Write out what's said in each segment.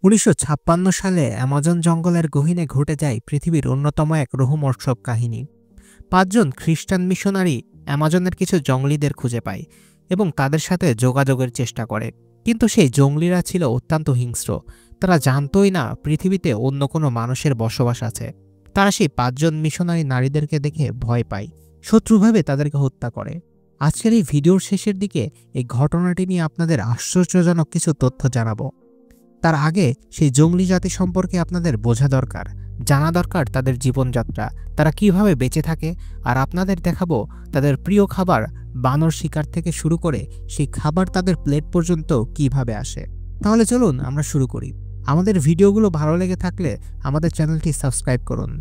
১৯৫৬ সালে অ্যামাজন জঙ্গলের গহীনে ঘটে যায় পৃথিবীর অন্যতম এক রোমহর্ষক কাহিনী। ৫ জন খ্রিস্টান মিশনারি অ্যামাজনের কিছু জঙ্গলিদের খুঁজে পায় এবং তাদের সাথে যোগাযোগের চেষ্টা করে। কিন্তু সেই জঙ্গলিরা ছিল অত্যন্ত হিংস্র। তারা জানতই না পৃথিবীতে অন্য কোনো মানুষের বসবাস আছে। তারা সেই ৫ জন মিশনারি নারীদেরকে দেখে ভয় পায়, শত্রুভাবে তাদেরকে হত্যা করে। আজকের এই ভিডিওর শেষের দিকে এই ঘটনাটি নিয়ে আপনাদের আশ্চর্যজনক কিছু তথ্য জানাবো। তার আগে সেই জঙ্গলি জাতি সম্পর্কে আপনাদের বোঝা দরকার, জানা দরকার তাদের জীবনযাত্রা, তারা কিভাবে বেঁচে থাকে, আর আপনাদের দেখাবো তাদের প্রিয় খাবার বানর শিকার থেকে শুরু করে সেই খাবার তাদের প্লেট পর্যন্ত কিভাবে আসে। তাহলে চলুন আমরা শুরু করি। আমাদের ভিডিওগুলো ভালো লেগে থাকলে আমাদের চ্যানেলটি সাবস্ক্রাইব করুন।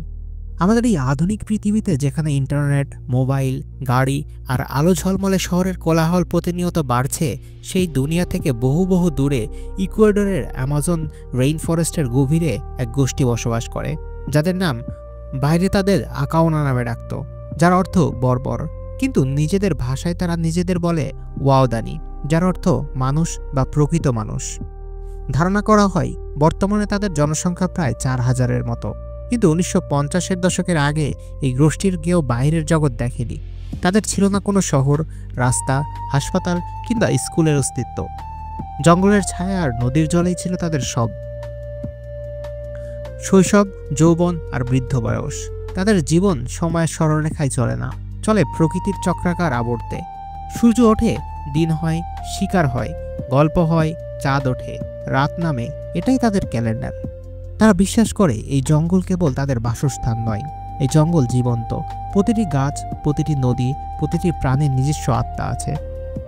আমাদের এই আধুনিক পৃথিবীতে যেখানে ইন্টারনেট, মোবাইল, গাড়ি আর আলো ঝলমলে শহরের কোলাহল প্রতিনিয়ত বাড়ছে, সেই দুনিয়া থেকে বহু বহু দূরে ইকুয়েডরের অ্যামাজন রেইন ফরেস্টের গভীরে এক গোষ্ঠী বসবাস করে, যাদের নাম বাইরে তাদের আকাওনা নামে ডাকত, যার অর্থ বর্বর। কিন্তু নিজেদের ভাষায় তারা নিজেদের বলে ওয়াওদানি, যার অর্থ মানুষ বা প্রকৃত মানুষ। ধারণা করা হয় বর্তমানে তাদের জনসংখ্যা প্রায় ৪,০০০-এর মতো। কিন্তু ১৯৫০-এর দশকের আগে এই গোষ্ঠীর কেউ বাইরের জগৎ দেখেনি। তাদের ছিল না কোনো শহর, রাস্তা, হাসপাতাল কিংবা স্কুলের অস্তিত্ব। জঙ্গলের ছায়া আর নদীর জলেই ছিল তাদের সব। শৈশব, যৌবন আর বৃদ্ধ বয়স। তাদের জীবন সময়ের সরলরেখায় চলে না, চলে প্রকৃতির চক্রাকার আবর্তে। সূর্য ওঠে, দিন হয়, শিকার হয়, গল্প হয়, চাঁদ ওঠে, রাত নামে, এটাই তাদের ক্যালেন্ডার। তারা বিশ্বাস করে এই জঙ্গল কেবল তাদের বাসস্থান নয়, এই জঙ্গল জীবন্ত। প্রতিটি গাছ, প্রতিটি নদী, প্রতিটি প্রাণীর নিজস্ব আত্মা আছে।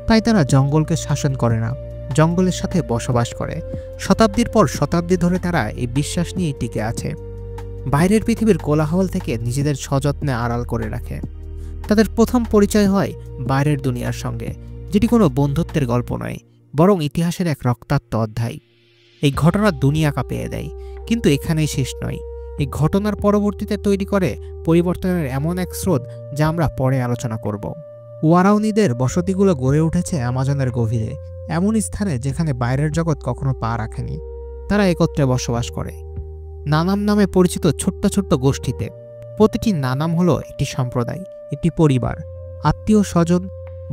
তাই তারা জঙ্গলকে শাসন করে না, জঙ্গলের সাথে বসবাস করে। শতাব্দীর পর শতাব্দী ধরে তারা এই বিশ্বাস নিয়েই টিকে আছে। বাইরের পৃথিবীর কোলাহল থেকে নিজেদের সযত্নে আড়াল করে রাখে। তাদের প্রথম পরিচয় হয় বাইরের দুনিয়ার সঙ্গে, যেটি কোনো বন্ধুত্বের গল্প নয়, বরং ইতিহাসের এক রক্তাক্ত অধ্যায়। এই ঘটনা দুনিয়া কাঁপিয়ে দেয়, কিন্তু এখানেই শেষ নয়। এই ঘটনার পরবর্তীতে তৈরি করে পরিবর্তনের এমন এক স্রোত যা আমরা পরে আলোচনা করব। ওয়ারাউনিদের বসতিগুলো গড়ে উঠেছে অ্যামাজনের গভীরে, এমন স্থানে যেখানে বাইরের জগৎ কখনো পা রাখেনি। তারা একত্রে বসবাস করে নানাম নামে পরিচিত ছোট্ট ছোট্ট গোষ্ঠীতে। প্রতিটি নানাম হলো একটি সম্প্রদায়, একটি পরিবার, আত্মীয় স্বজন,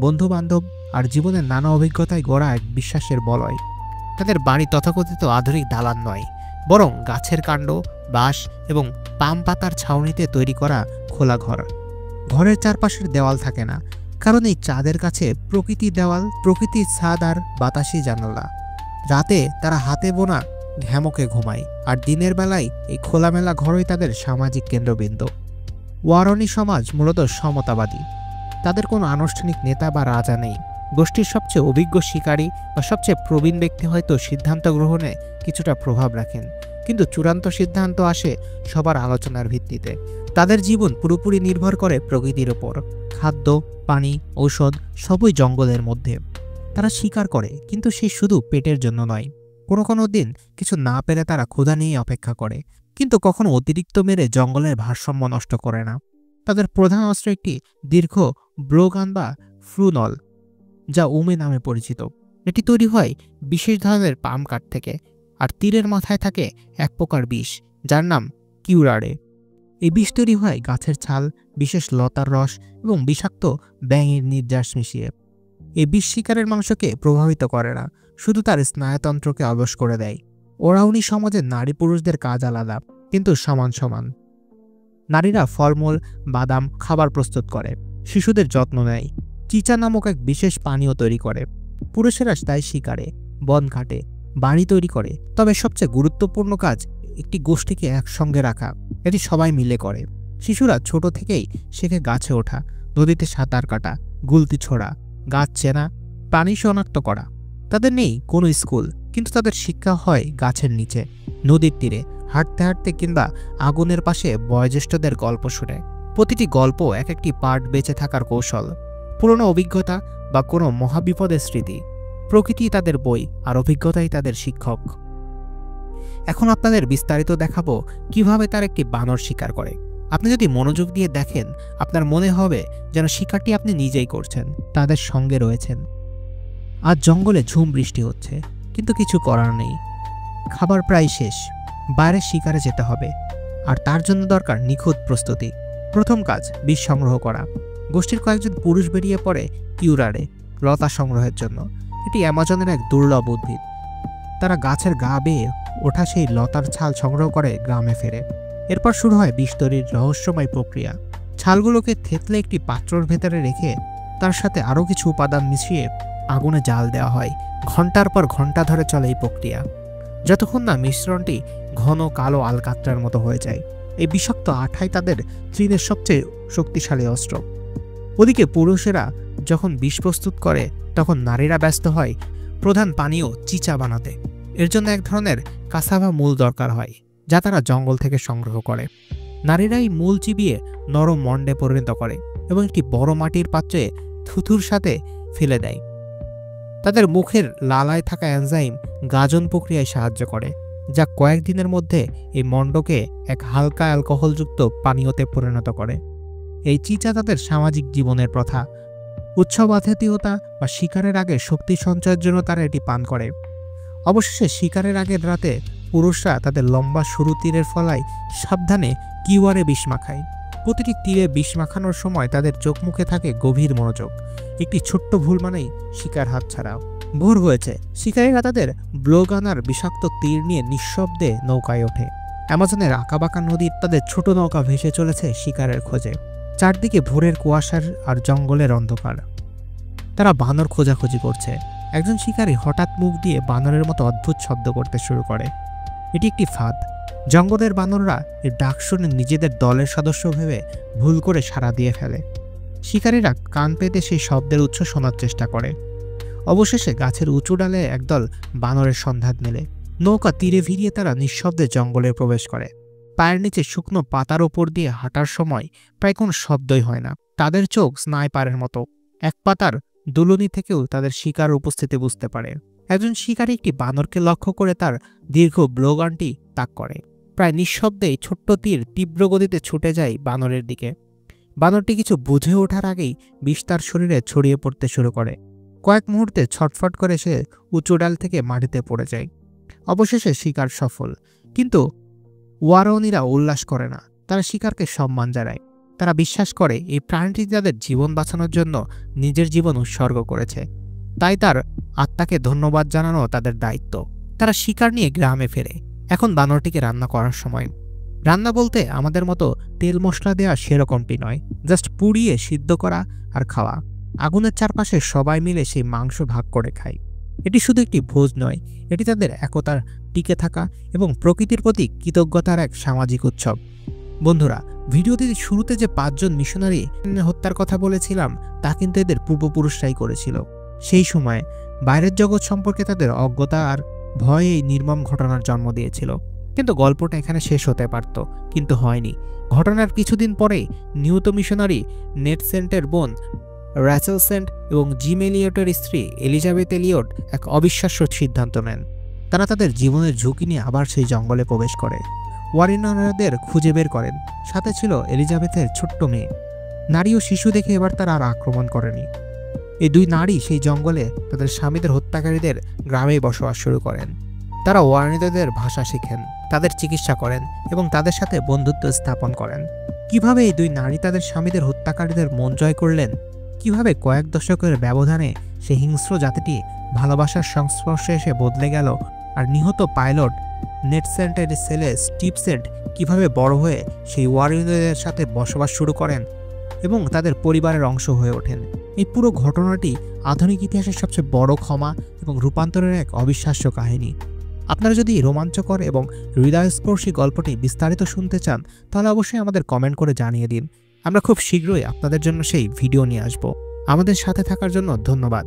বন্ধু বান্ধব আর জীবনের নানা অভিজ্ঞতায় গড়া এক বিশ্বাসের বলয়। তাদের বাড়ি তথাকথিত আধুনিক দালান নয়, বরং গাছের কাণ্ড, বাঁশ এবং পাম পাতার ছাউনিতে তৈরি করা খোলা ঘর। ঘরের চারপাশের দেওয়াল থাকে না, কারণ এই চাঁদের কাছে প্রকৃতি দেওয়াল, প্রকৃতির ছাদ আর বাতাসি জানালা। রাতে তারা হাতে বোনা ঘ্যামকে ঘুমায়, আর দিনের বেলায় এই খোলামেলা ঘরই তাদের সামাজিক কেন্দ্রবিন্দু। ওয়ারনি সমাজ মূলত সমতাবাদী। তাদের কোনো আনুষ্ঠানিক নেতা বা রাজা নেই। গোষ্ঠীর সবচেয়ে অভিজ্ঞ শিকারী বা সবচেয়ে প্রবীণ ব্যক্তি হয়তো সিদ্ধান্ত গ্রহণে কিছুটা প্রভাব রাখেন, কিন্তু চূড়ান্ত সিদ্ধান্ত আসে সবার আলোচনার ভিত্তিতে। তাদের জীবন পুরোপুরি নির্ভর করে প্রকৃতির ওপর। খাদ্য, পানি, ঔষধ সবই জঙ্গলের মধ্যে। তারা শিকার করে, কিন্তু সেই শুধু পেটের জন্য নয়। কোনো কোনো দিন কিছু না পেরে তারা ক্ষুধা নিয়ে অপেক্ষা করে, কিন্তু কখনো অতিরিক্ত মেরে জঙ্গলের ভারসাম্য নষ্ট করে না। তাদের প্রধান অস্ত্র একটি দীর্ঘ ব্লোগান বা ফ্রুনল, যা উমে নামে পরিচিত। এটি তৈরি হয় বিশেষ ধরনের পাম কাঠ থেকে, আর তীরের মাথায় থাকে এক প্রকার বিষ, যার নাম কিউরারে। এই বিষ তৈরি হয় গাছের ছাল, বিশেষ লতার রস এবং বিষাক্ত ব্যাঙের নির্যাস মিশিয়ে। এই বিষ শিকারের মাংসকে প্রভাবিত করে না, শুধু তার স্নায়ুতন্ত্রকে অবশ করে দেয়। ওরাউনি সমাজের নারী পুরুষদের কাজ আলাদা, কিন্তু সমান সমান। নারীরা ফলমূল, বাদাম খাবার প্রস্তুত করে, শিশুদের যত্ন নেয়, চিচা নামক এক বিশেষ পানীয় তৈরি করে। পুরুষেরা তাই শিকারে, বন কাটে, বাড়ি তৈরি করে। তবে সবচেয়ে গুরুত্বপূর্ণ কাজ একটি গোষ্ঠীকে একসঙ্গে রাখা, এটি সবাই মিলে করে। শিশুরা ছোট থেকেই শেখে গাছে ওঠা, নদীতে সাঁতার কাটা, গুলতি ছোড়া, গাছ চেনা, প্রাণী শনাক্ত করা। তাদের নেই কোনো স্কুল, কিন্তু তাদের শিক্ষা হয় গাছের নিচে, নদীর তীরে, হাঁটতে হাঁটতে কিংবা আগুনের পাশে বয়োজ্যেষ্ঠদের গল্প শুনে। প্রতিটি গল্প এক একটি পার্ট বেঁচে থাকার কৌশল, পুরনো অভিজ্ঞতা বা কোনো মহাবিপদের স্মৃতি। প্রকৃতি তাদের বই, আর অভিজ্ঞতাই তাদের শিক্ষক। এখন আপনাদের বিস্তারিত দেখাবো কিভাবে তার একটি বানর শিকার করে। আপনি যদি মনোযোগ দিয়ে দেখেন, আপনার মনে হবে যেন শিকারটি আপনি নিজেই করছেন, তাদের সঙ্গে রয়েছেন। আজ জঙ্গলে ঝুম বৃষ্টি হচ্ছে, কিন্তু কিছু করার নেই। খাবার প্রায় শেষ, বাইরে শিকারে যেতে হবে, আর তার জন্য দরকার নিখুঁত প্রস্তুতি। প্রথম কাজ বিষ সংগ্রহ করা। গোষ্ঠীর কয়েকজন পুরুষ বেরিয়ে পড়ে কিউরারে লতা সংগ্রহের জন্য। এটি অ্যামাজনের এক দুর্লভ উদ্ভিদ। তারা গাছের গা বেয়ে ওঠা সেই লতার ছাল সংগ্রহ করে গ্রামে ফেরে। এরপর শুরু হয় বিষ তৈরির রহস্যময় প্রক্রিয়া। ছালগুলোকে থেতলে একটি পাত্রর ভেতরে রেখে তার সাথে আরও কিছু উপাদান মিশিয়ে আগুনে জাল দেওয়া হয়। ঘন্টার পর ঘন্টা ধরে চলে এই প্রক্রিয়া, যতক্ষণ না মিশ্রণটি ঘন কালো আলকাত্রার মতো হয়ে যায়। এই বিষাক্ত আঠাই তাদের চীনের সবচেয়ে শক্তিশালী অস্ত্র। ওদিকে পুরুষেরা যখন বিষ প্রস্তুত করে, তখন নারীরা ব্যস্ত হয় প্রধান পানীয় চিচা বানাতে। এর জন্য এক ধরনের কাসাভা মূল দরকার হয়, যা তারা জঙ্গল থেকে সংগ্রহ করে। নারীরাই মূল চিবিয়ে নরম মণ্ডে পরিণত করে এবং একটি বড় মাটির পাত্রে থুথুর সাথে ফেলে দেয়। তাদের মুখের লালায় থাকা এনজাইম গাজন প্রক্রিয়ায় সাহায্য করে, যা কয়েকদিনের মধ্যে এই মণ্ডকে এক হালকা অ্যালকোহলযুক্ত পানীয়তে পরিণত করে। এই চিচা তাদের সামাজিক জীবনের প্রথা। উৎসব আতিথেয়তা বা শিকারের আগে শক্তি সঞ্চয়ের জন্য তারা এটি পান করে। অবশেষে শিকারের আগের রাতে পুরুষরা তাদের লম্বা সরু তীরের ফলায় সাবধানে কিউয়ারে বিষ মাখায়। প্রতিটি তীরে বিষ মাখানোর সময় তাদের চোখ মুখে থাকে গভীর মনোযোগ। একটি ছোট্ট ভুল মানেই শিকার হাতছাড়া। ভোর হয়েছে, শিকারীরা তাদের ব্লোগানার বিষাক্ত তীর নিয়ে নিঃশব্দে নৌকায় ওঠে। অ্যামাজনের আঁকাবাঁকা নদীর তাদের ছোট নৌকা ভেসে চলেছে শিকারের খোঁজে। চারদিকে ভোরের কুয়াশার আর জঙ্গলের অন্ধকার। তারা বানর খোঁজাখুঁজি করছে। একজন শিকারী হঠাৎ মুখ দিয়ে বানরের মতো অদ্ভুত শব্দ করতে শুরু করে। এটি একটি ফাঁদ। জঙ্গলের বানররা এর ডাক শুনে নিজেদের দলের সদস্য ভেবে ভুল করে সাড়া দিয়ে ফেলে। শিকারীরা কান পেতে সেই শব্দের উৎস শোনার চেষ্টা করে। অবশেষে গাছের উঁচু ডালে একদল বানরের সন্ধান মেলে। নৌকা তীরে ভিড়িয়ে তারা নিঃশব্দে জঙ্গলে প্রবেশ করে। পায়ের নিচে শুকনো পাতার ওপর দিয়ে হাঁটার সময় প্রায় কোনো শব্দই হয় না। তাদের চোখ স্নাইপারের মতো, এক পাতার দুলুনি থেকেও তাদের শিকার উপস্থিতি বুঝতে পারে। একজন শিকারী একটি বানরকে লক্ষ্য করে তার দীর্ঘ ব্লোগানটি তাক করে। প্রায় নিঃশব্দেই ছোট্ট তীর তীব্র গতিতে ছুটে যায় বানরের দিকে। বানরটি কিছু বুঝে ওঠার আগেই বিষ তার শরীরে ছড়িয়ে পড়তে শুরু করে। কয়েক মুহূর্তে ছটফট করে সে উঁচু ডাল থেকে মাটিতে পড়ে যায়। অবশেষে শিকার সফল। কিন্তু ওয়ারনিরা উল্লাস করে না, তারা শিকারকে সম্মান জানায়। তারা বিশ্বাস করে এই প্রাণীটি তাদের জীবন বাঁচানোর জন্য নিজের জীবন উৎসর্গ করেছে, তাই তার আত্মাকে ধন্যবাদ জানানো তাদের দায়িত্ব। তারা শিকার নিয়ে গ্রামে ফেরে। এখন বানরটিকে রান্না করার সময়। রান্না বলতে আমাদের মতো তেল মশলা দেওয়া সেরকমটি নয়, জাস্ট পুড়িয়ে সিদ্ধ করা আর খাওয়া। আগুনের চারপাশে সবাই মিলে সেই মাংস ভাগ করে খায়। এটি শুধু একটি ভোজ নয়, এটি তাদের একতার, টিকে থাকা এবং প্রকৃতির প্রতি কৃতজ্ঞতার এক সামাজিক উৎসব। বন্ধুরা, ভিডিওতে শুরুতে যে 5 জন মিশনারি হত্যার কথা বলেছিলাম, তা কিন্তু এদের পূর্বপুরুষরাই করেছিল। সেই সময়ে বাইরের জগৎ সম্পর্কে তাদের অজ্ঞতা আর ভয় এই নির্মম ঘটনার জন্ম দিয়েছিল। কিন্তু গল্পটা এখানে শেষ হতে পারত, কিন্তু হয়নি। ঘটনার কিছুদিন পরেই নিহত মিশনারি নেট সেন্টের বোন র্যাচেল সেন্ট এবং জিম এলিয়টের স্ত্রী এলিজাবেথ এলিয়ট এক অবিশ্বাস্য সিদ্ধান্ত নেন। তারা তাদের জীবনের ঝুঁকি নিয়ে আবার সেই জঙ্গলে প্রবেশ করে। ওয়ারিনারদের খুঁজে বের করেন। সাথে ছিল এলিজাবেথের ছোট্ট মেয়ে। নারী ও শিশু দেখে এবার তারা আর আক্রমণ করেনি। এই 2 নারী সেই জঙ্গলে তাদের স্বামীদের হত্যাকারীদের গ্রামেই বসবাস শুরু করেন। তারা ওয়ারিনারদের ভাষা শিখেন, তাদের চিকিৎসা করেন এবং তাদের সাথে বন্ধুত্ব স্থাপন করেন। কিভাবে এই 2 নারী তাদের স্বামীদের হত্যাকারীদের মন জয় করলেন, কিভাবে কয়েক দশকের ব্যবধানে সেই হিংস্র জাতিটি ভালোবাসার সংস্পর্শে এসে বদলে গেল, আর নিহত পাইলট নেট সেন্টের ছেলে স্টিভ সেন্ট কীভাবে বড় হয়ে সেই ওয়ারিয়রদের সাথে বসবাস শুরু করেন এবং তাদের পরিবারের অংশ হয়ে ওঠেন। এই পুরো ঘটনাটি আধুনিক ইতিহাসের সবচেয়ে বড় ক্ষমা এবং রূপান্তরের এক অবিশ্বাস্য কাহিনী। আপনারা যদি রোমাঞ্চকর এবং হৃদয়স্পর্শী গল্পটি বিস্তারিত শুনতে চান, তাহলে অবশ্যই আমাদের কমেন্ট করে জানিয়ে দিন। আমরা খুব শীঘ্রই আপনাদের জন্য সেই ভিডিও নিয়ে আসব। আমাদের সাথে থাকার জন্য ধন্যবাদ।